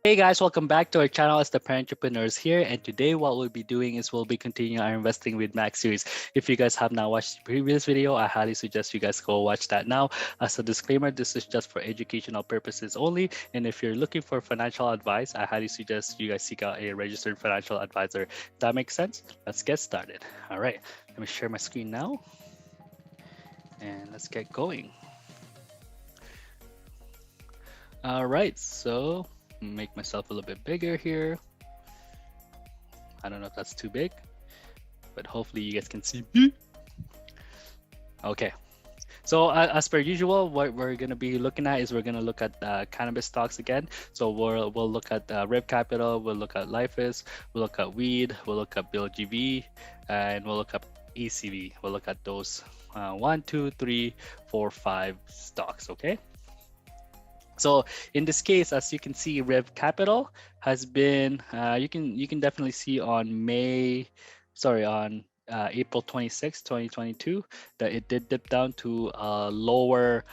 Hey guys, welcome back to our channel as the Parent Entrepreneurs here. And today what we'll be doing is we'll be continuing our Investing with Max series. If you guys have not watched the previous video, I highly suggest you guys go watch that now. As a disclaimer, this is just for educational purposes only. And if you're looking for financial advice, I highly suggest you guys seek out a registered financial advisor. That makes sense? Let's get started. All right, let me share my screen now. And let's get going. All right, so make myself a little bit bigger here. I don't know if that's too big, but hopefully you guys can see me. Okay, so as per usual, what we're going to be looking at is we're going to look at cannabis stocks again. So we'll look at Rev Capital, we'll look at Lifeis, we'll look at Weed, we'll look at Bill GV, and we'll look at ACBD. We'll look at those 1, 2, 3, 4, 5 stocks. Okay. So in this case, as you can see, Rev Capital has been, you can definitely see on April 26, 2022, that it did dip down to a lower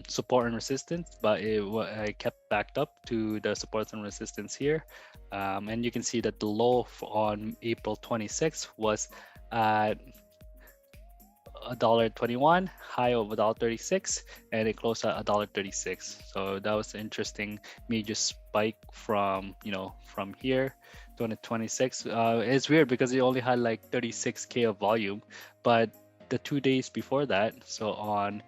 support and resistance, but it kept backed up to the support and resistance here. And you can see that the low on April 26 was at $1.21, high of $1.36, and it closed at $1.36. So that was an interesting major spike from here 2026. It's weird because it only had like 36k of volume, but the 2 days before that, so on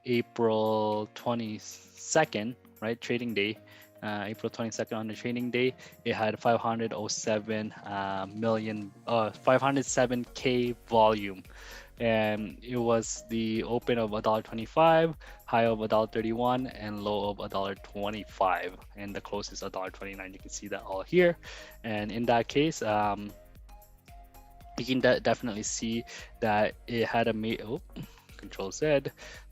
April 22nd, right, trading day, April 22nd on the trading day, it had 507k volume. And it was the open of $1.25, high of $1.31, and low of $1.25, and the close is $1.29. You can see that all here. And in that case, you can definitely see that it had a Control Z,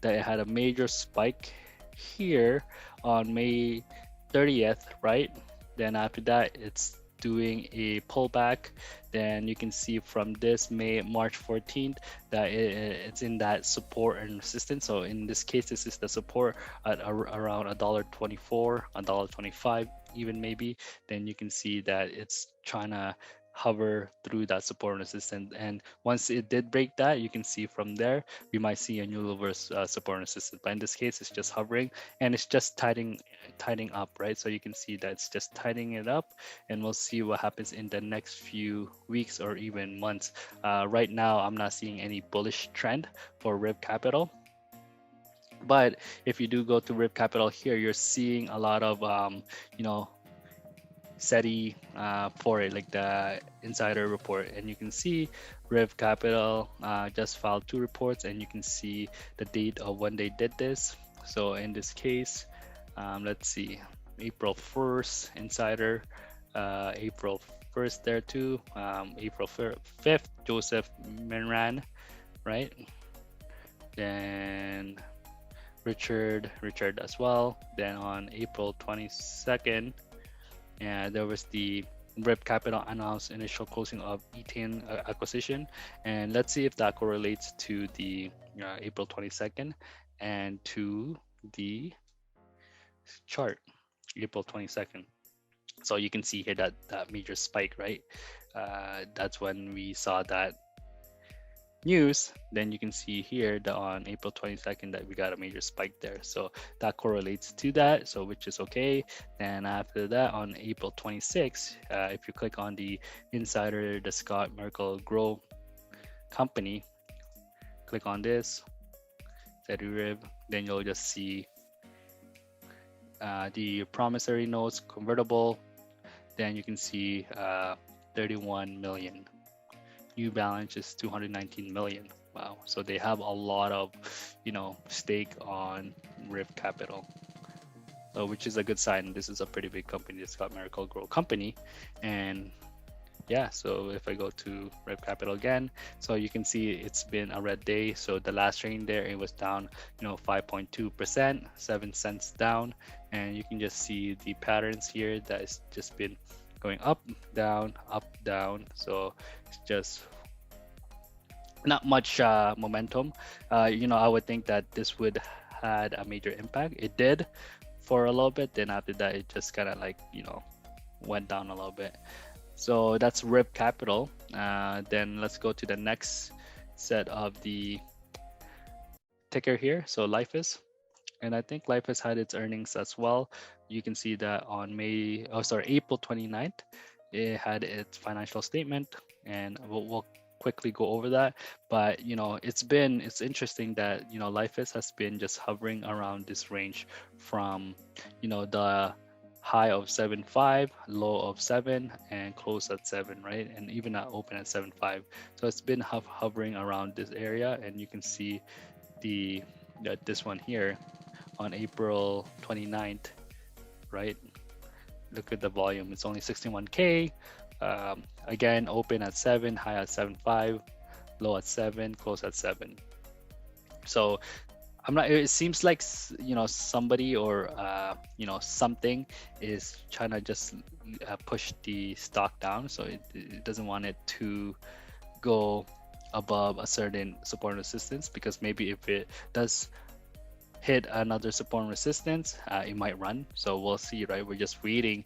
that it had a major spike here on May 30th, right? Then after that, it's doing a pullback. Then you can see from this March 14th that it's in that support and resistance. So in this case, this is the support at around $1.24, $1.25 even maybe. Then you can see that it's trying to hover through that support and resistance, and once it did break that, you can see from there we might see a new reverse support and resistance. But in this case, it's just hovering and it's just tightening up, right? So you can see that it's just tightening it up, and we'll see what happens in the next few weeks or even months. Right now, I'm not seeing any bullish trend for Rev Capital. But if you do go to Rev Capital here, you're seeing a lot of SETI for it, like the insider report, and you can see Rev Capital just filed 2 reports, and you can see the date of when they did this. So in this case, let's see, April 1st insider, April 1st there too, April 5th Joseph Menran, right? Then Richard as well. Then on April 22nd, and there was the Rev Capital announced initial closing of Ethane acquisition, and let's see if that correlates to the April 22nd and to the chart April 22nd. So you can see here that major spike, right? That's when we saw that news. Then you can see here that on April 22nd that we got a major spike there, so that correlates to that, so which is okay. Then after that, on April 26th, if you click on the insider, the Scott Merkel Grow company, click on this SETI, then you'll just see the promissory notes convertible. Then you can see 31 million. New balance is 219 million. Wow. So they have a lot of, stake on Rev Capital, which is a good sign. This is a pretty big company. It's got Miracle Grow company. And yeah, so if I go to Rev Capital again, so you can see it's been a red day. So the last trading there, it was down, 5.2%, 7 cents down. And you can just see the patterns here that it's just been going up, down, so it's just not much momentum. I would think that this would had a major impact. It did for a little bit. Then after that, it just kind of like, went down a little bit. So that's Rev Capital. Then let's go to the next set of the ticker here. So Lifeis. And I think Lifeis had its earnings as well. You can see that on April 29th, it had its financial statement, and we'll quickly go over that. But it's interesting that Lifeis has been just hovering around this range from the high of 7.5, low of 7, and close at 7, right? And even at open at 7.5. So it's been hovering around this area, and you can see this one here on April 29th, right? Look at the volume. It's only 61K. Again, open at 7, high at 7.5, low at 7, close at 7. So I'm not. It seems like somebody or something is trying to just push the stock down, so it doesn't want it to go above a certain support and resistance, because maybe if it does hit another support and resistance, it might run. So we'll see, right? We're just waiting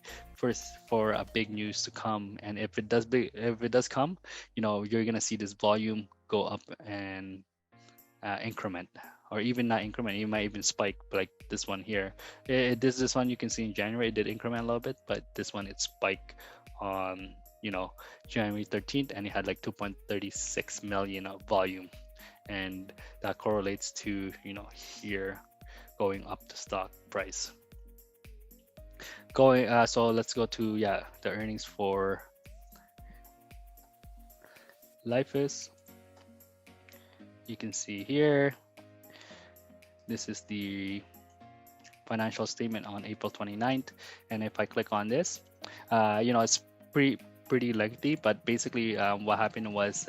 for a big news to come, and if it does come, you're gonna see this volume go up and increment, or even not increment. You might even spike, like this one here. This one you can see in January it did increment a little bit, but this one it spiked on January 13th, and it had like 2.36 million of volume, and that correlates to here going up the stock price. So let's go to the earnings for Lifeis. You can see here, this is the financial statement on April 29th, and if I click on this, it's pretty lengthy, but basically what happened was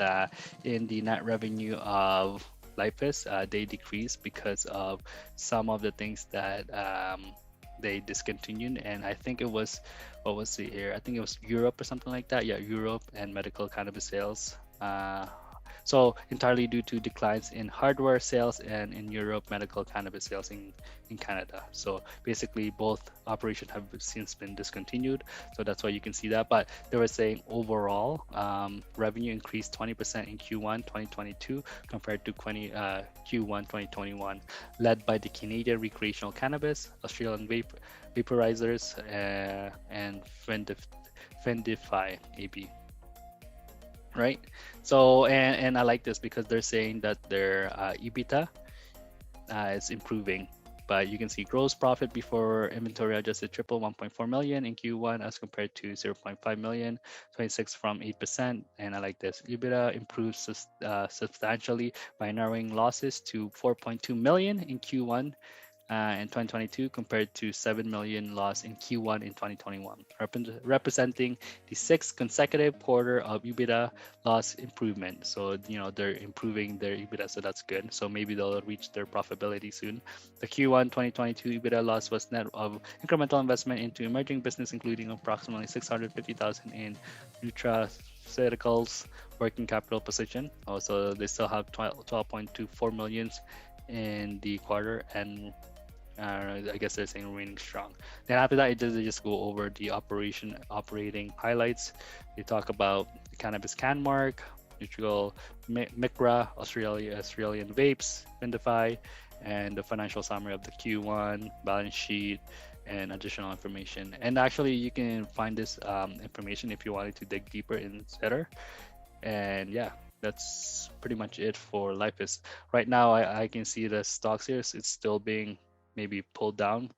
in the net revenue of Lifeis, they decreased because of some of the things that they discontinued, and I think it was, what was the year? I think it was Europe or something like that. Yeah, Europe and medical cannabis sales. So entirely due to declines in hardware sales, and in Europe medical cannabis sales in Canada. So basically both operations have since been discontinued. So that's why you can see that. But they were saying overall revenue increased 20% in Q1 2022 compared to Q1 2021, led by the Canadian recreational cannabis, Australian vaporizers, and Fendify AB. Right. So and I like this because they're saying that their EBITDA is improving, but you can see gross profit before inventory adjusted triple 1.4 million in Q1 as compared to 0.5 million, 26 from 8%. And I like this. EBITDA improves substantially by narrowing losses to 4.2 million in Q1 in 2022 compared to 7 million loss in Q1 in 2021, representing the sixth consecutive quarter of EBITDA loss improvement. So they're improving their EBITDA, so that's good. So maybe they'll reach their profitability soon. The Q1 2022 EBITDA loss was net of incremental investment into emerging business, including approximately 650,000 in nutraceuticals working capital position. Also, they still have 12.24 millions in the quarter, and I guess they're saying remaining strong. Then after that, they just go over the operating highlights. They talk about the cannabis can mark, Nutrical Micra, Australian vapes, Vindify, and the financial summary of the Q1 balance sheet and additional information. And actually, you can find this information if you wanted to dig deeper in better. And yeah, that's pretty much it for Lifeis. Right now, I can see the stocks here. It's still being maybe pulled down.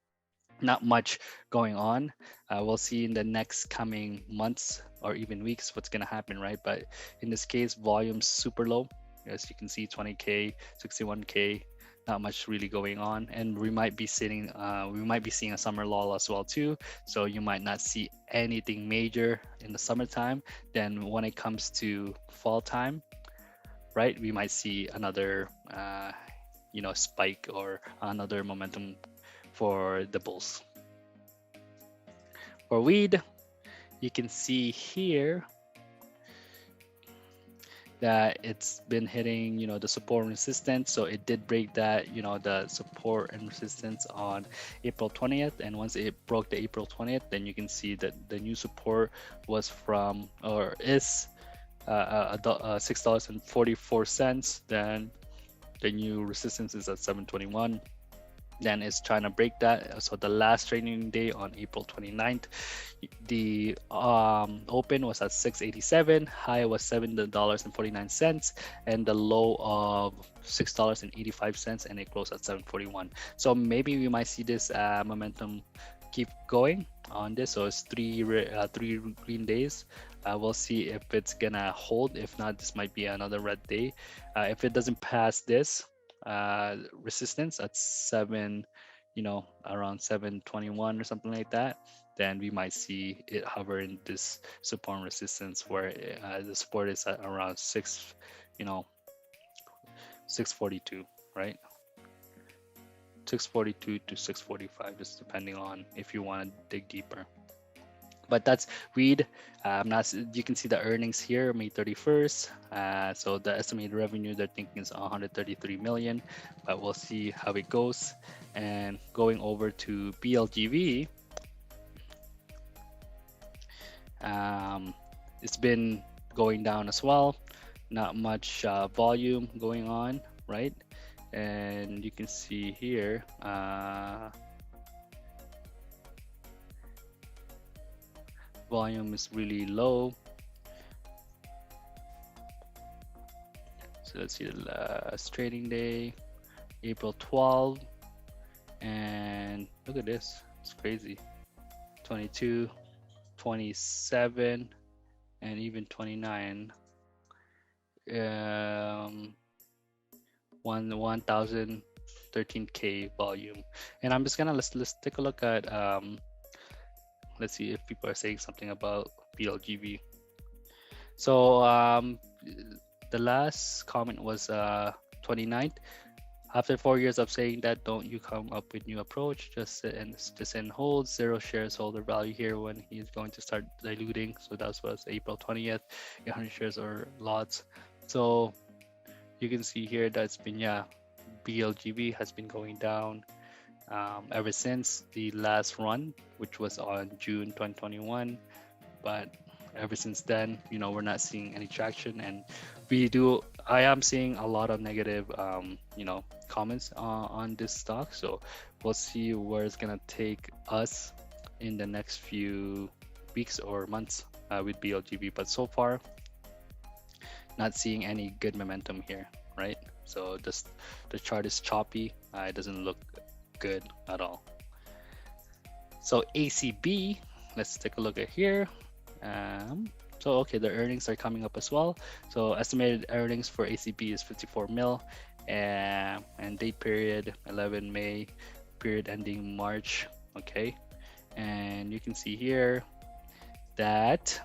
Not much going on. We'll see in the next coming months or even weeks what's going to happen, right? But in this case, volume's super low. As you can see, 20K, 61K, not much really going on. And we might be seeing a summer lull as well too. So you might not see anything major in the summertime. Then when it comes to fall time, right, we might see another spike or another momentum for the bulls. For weed, you can see here that it's been hitting, the support and resistance. So it did break that, the support and resistance on April 20th. And once it broke the April 20th, then you can see that the new support was from, or is, $6.44. Then the new resistance is at 721. Then it's trying to break that. So the last trading day on April 29th, the open was at 687, high was $7.49, and the low of $6.85, and it closed at 741. So maybe we might see this momentum keep going on this. So it's three green days. We'll see if it's gonna hold. If not, this might be another red day. If it doesn't pass this resistance at around 721 or something like that, then we might see it hover in this support and resistance where the support is at around 642, right? 642 to 645, just depending on if you want to dig deeper. But that's read. Not, you can see the earnings here, May 31st. So the estimated revenue they're thinking is 133 million, but we'll see how it goes. And going over to BLGV, it's been going down as well. Not much volume going on, right? And you can see here, volume is really low. So let's see the last trading day, April 12, and look at this, it's crazy. 22, 27, and even 29. 1,013K volume. And I'm just gonna let's take a look at let's see if people are saying something about BLGV. So the last comment was 29th. After 4 years of saying that, don't you come up with new approach? Just sit and hold. Zero shareholder value here when he's going to start diluting. So that was April 20th. 100 shares or lots. So you can see here that's been, BLGV has been going down ever since the last run, which was on June 2021. But ever since then, we're not seeing any traction, and I am seeing a lot of negative comments on this stock. So we'll see where it's gonna take us in the next few weeks or months with BLGV. But so far, not seeing any good momentum here, right? So the chart is choppy. It doesn't look good at all. So ACB, let's take a look at here. So okay, the earnings are coming up as well. So estimated earnings for ACB is 54 mil, and date period 11 May, period ending March. Okay, and you can see here that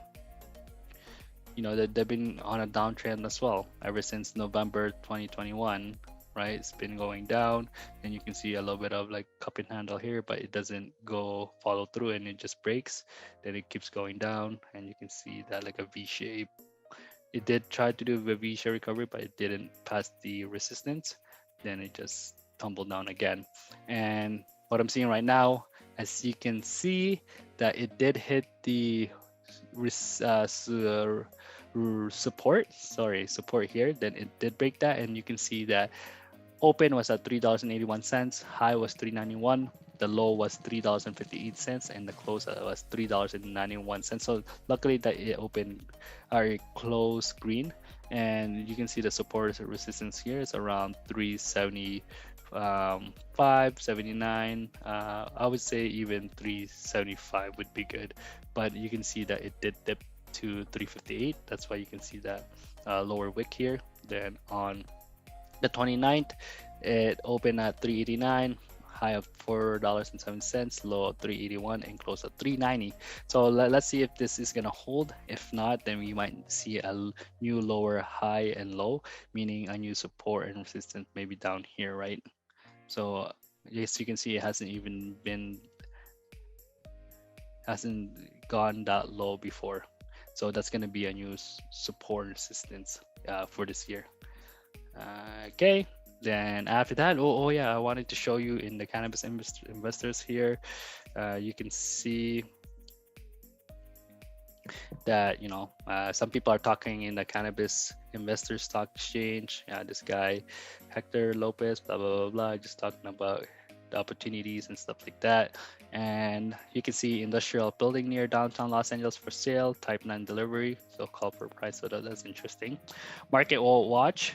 that they've been on a downtrend as well ever since November 2021. Right, it's been going down, and you can see a little bit of like cup and handle here, but it doesn't go follow through, and it just breaks. Then it keeps going down, and you can see that like a V shape. It did try to do a V shape recovery, but it didn't pass the resistance. Then it just tumbled down again. And what I'm seeing right now, as you can see, that it did hit the support here. Then it did break that, and you can see that open was at $3.81, high was $3.91, the low was $3.58, and the close was $3.91. So luckily that it opened or it closed green, and you can see the support resistance here is around 375, 79. I would say even 375 would be good, but you can see that it did dip to 358. That's why you can see that lower wick here. Then on the 29th, it opened at 389, high of $4.07, low of 381, and close at 390. So let's see if this is gonna hold. If not, then we might see a new lower high and low, meaning a new support and resistance maybe down here, right? So yes, you can see it hasn't gone that low before. So that's going to be a new support and resistance for this year. Okay. Then after that, oh yeah, I wanted to show you in the cannabis investors here. You can see that some people are talking in the cannabis investor stock exchange. This guy Hector Lopez, blah blah blah blah, just talking about the opportunities and stuff like that. And you can see industrial building near downtown Los Angeles for sale, type 9 delivery, so call for price. So that's interesting. Market watch.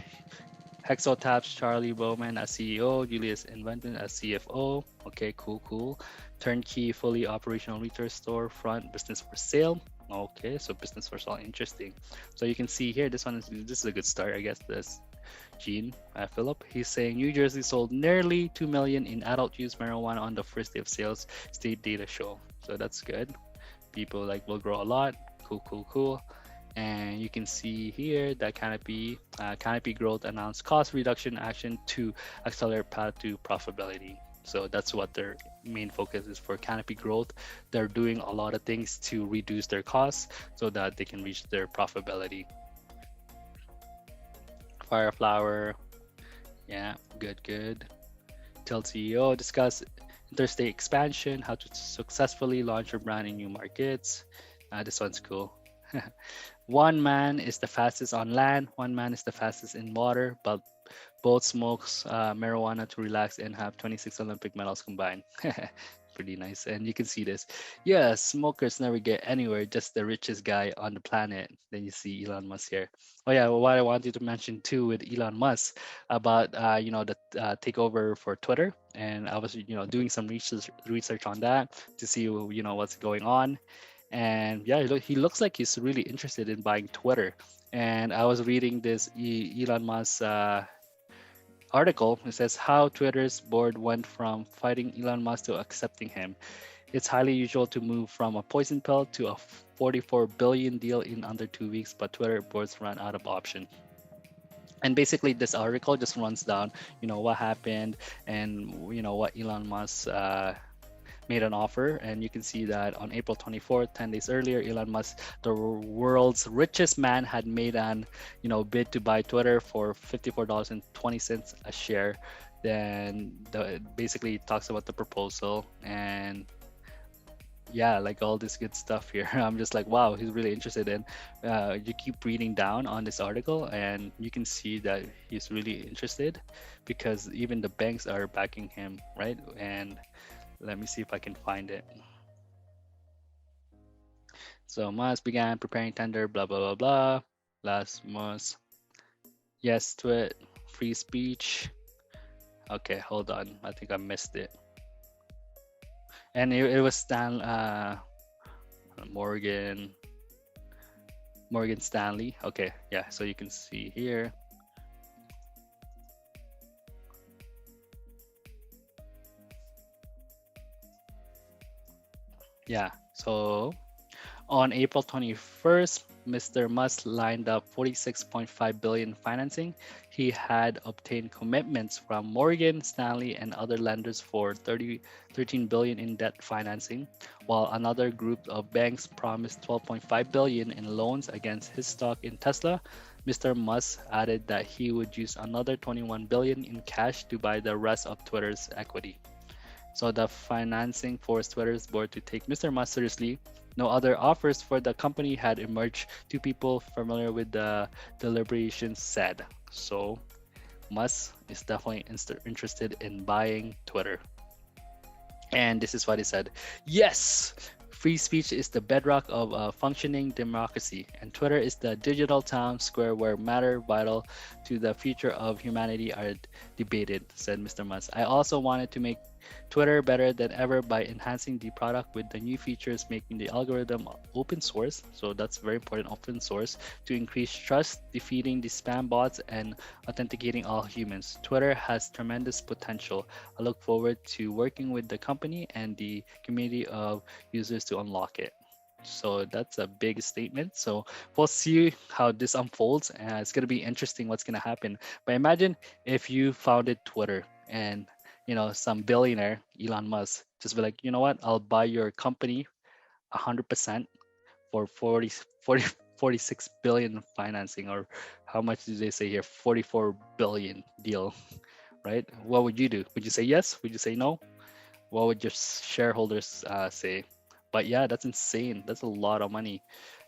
Hexo taps Charlie Bowman as CEO, Julius Inventon as CFO. Okay, cool. Turnkey, fully operational retail store, front business for sale. Okay, so business for sale, interesting. So you can see here, this is a good start, I guess. This Gene Phillip, he's saying New Jersey sold nearly 2 million in adult use marijuana on the first day of sales. State data show, so that's good. People will grow a lot. Cool. And you can see here that Canopy Growth announced cost reduction action to accelerate path to profitability. So that's what their main focus is for Canopy Growth. They're doing a lot of things to reduce their costs so that they can reach their profitability. Fireflower, yeah, good. Tell CEO discuss interstate expansion, how to successfully launch your brand in new markets. This one's cool. One man is the fastest on land, one man is the fastest in water, but both smokes marijuana to relax and have 26 Olympic medals combined. Pretty nice. And you can see this. Yeah, smokers never get anywhere, just the richest guy on the planet. Then you see Elon Musk here. Oh yeah, well, what I wanted to mention too with Elon Musk about the takeover for Twitter, and I was doing some research on that to see what's going on. And yeah, he looks like he's really interested in buying Twitter. And I was reading this Elon Musk article. It says how Twitter's board went from fighting Elon Musk to accepting him. It's highly usual to move from a poison pill to a 44 billion deal in under 2 weeks, but Twitter boards run out of option. And basically, this article just runs down, what happened and what Elon Musk made an offer. And you can see that on April 24th, 10 days earlier, Elon Musk, the world's richest man, had made an bid to buy Twitter for $54.20 a share. Then basically it talks about the proposal, and yeah, all this good stuff here. I'm just like, wow, he's really interested in. You keep reading down on this article, and you can see that he's really interested because even the banks are backing him, right? And let me see if I can find it. So Musk began preparing tender, blah blah blah blah. Last Musk, yes to it, free speech. Okay, hold on, I think I missed it. And it was Morgan Stanley. Okay, yeah, so you can see here. Yeah, so on April 21st, Mr. Musk lined up 46.5 billion financing. He had obtained commitments from Morgan Stanley and other lenders for 13 billion in debt financing, while another group of banks promised 12.5 billion in loans against his stock in Tesla. Mr. Musk added that he would use another 21 billion in cash to buy the rest of Twitter's equity. So the financing forced Twitter's board to take Mr. Musk seriously. No other offers for the company had emerged, two people familiar with the deliberations said. So Musk is definitely interested in buying Twitter. And this is what he said. Yes, free speech is the bedrock of a functioning democracy, and Twitter is the digital town square where matter vital to the future of humanity are debated, said Mr. Musk. I also wanted to make Twitter better than ever by enhancing the product with the new features, making the algorithm open source. So that's very important, open source, to increase trust, defeating the spam bots, and authenticating all humans. Twitter has tremendous potential. I look forward to working with the company and the community of users to unlock it. So that's a big statement. So we'll see how this unfolds. It's going to be interesting what's going to happen. But imagine if you founded Twitter and some billionaire, Elon Musk, just be like, you know what, I'll buy your company 100% for 46 billion financing, or how much did they say here? 44 billion deal, right? What would you do? Would you say yes? Would you say no? What would your shareholders say? But yeah, that's insane. That's a lot of money,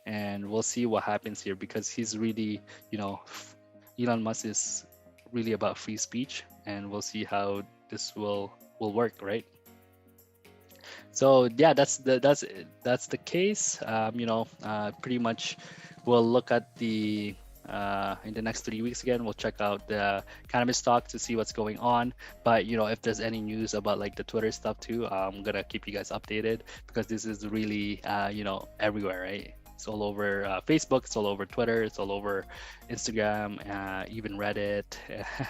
and we'll see what happens here because he's really, you know, Elon Musk is really about free speech, and we'll see how this will work, right? So yeah, that's the case. Pretty much, we'll look at the in the next 3 weeks again. We'll check out the cannabis stock to see what's going on. But if there's any news about like the Twitter stuff too, I'm gonna keep you guys updated because this is really everywhere, right? It's all over Facebook, it's all over Twitter, it's all over Instagram, even Reddit,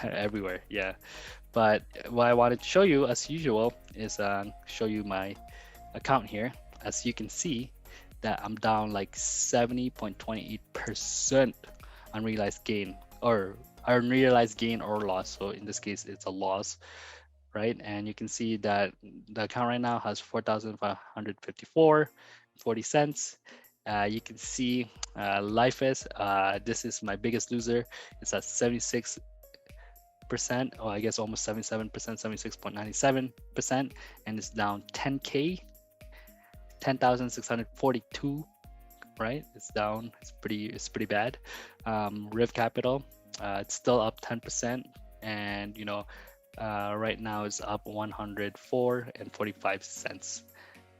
everywhere. Yeah. But what I wanted to show you, as usual, is show you my account here. As you can see, that I'm down like 70.28% unrealized gain, or unrealized gain or loss. So in this case, it's a loss, right? And you can see that the account right now has 4,554.40 cents. You can see Lifeis. This is my biggest loser. It's at 76%, or I guess almost 77%, 76.97%, and it's down 10k, 10,642, right? It's down. It's pretty bad. Rev Capital, it's still up 10%, and right now it's up 104.45 cents.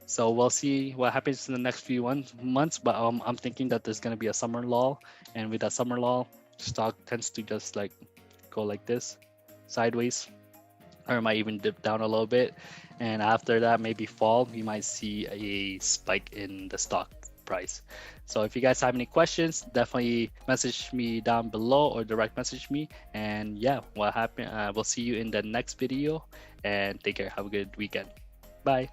So we'll see what happens in the next few months. But I'm thinking that there's gonna be a summer lull, and with that summer lull, stock tends to just like go like this, sideways, or it might even dip down a little bit. And after that, maybe fall, we might see a spike in the stock price. So if you guys have any questions, definitely message me down below or direct message me. And yeah, what happened? We'll see you in the next video, and take care. Have a good weekend. Bye.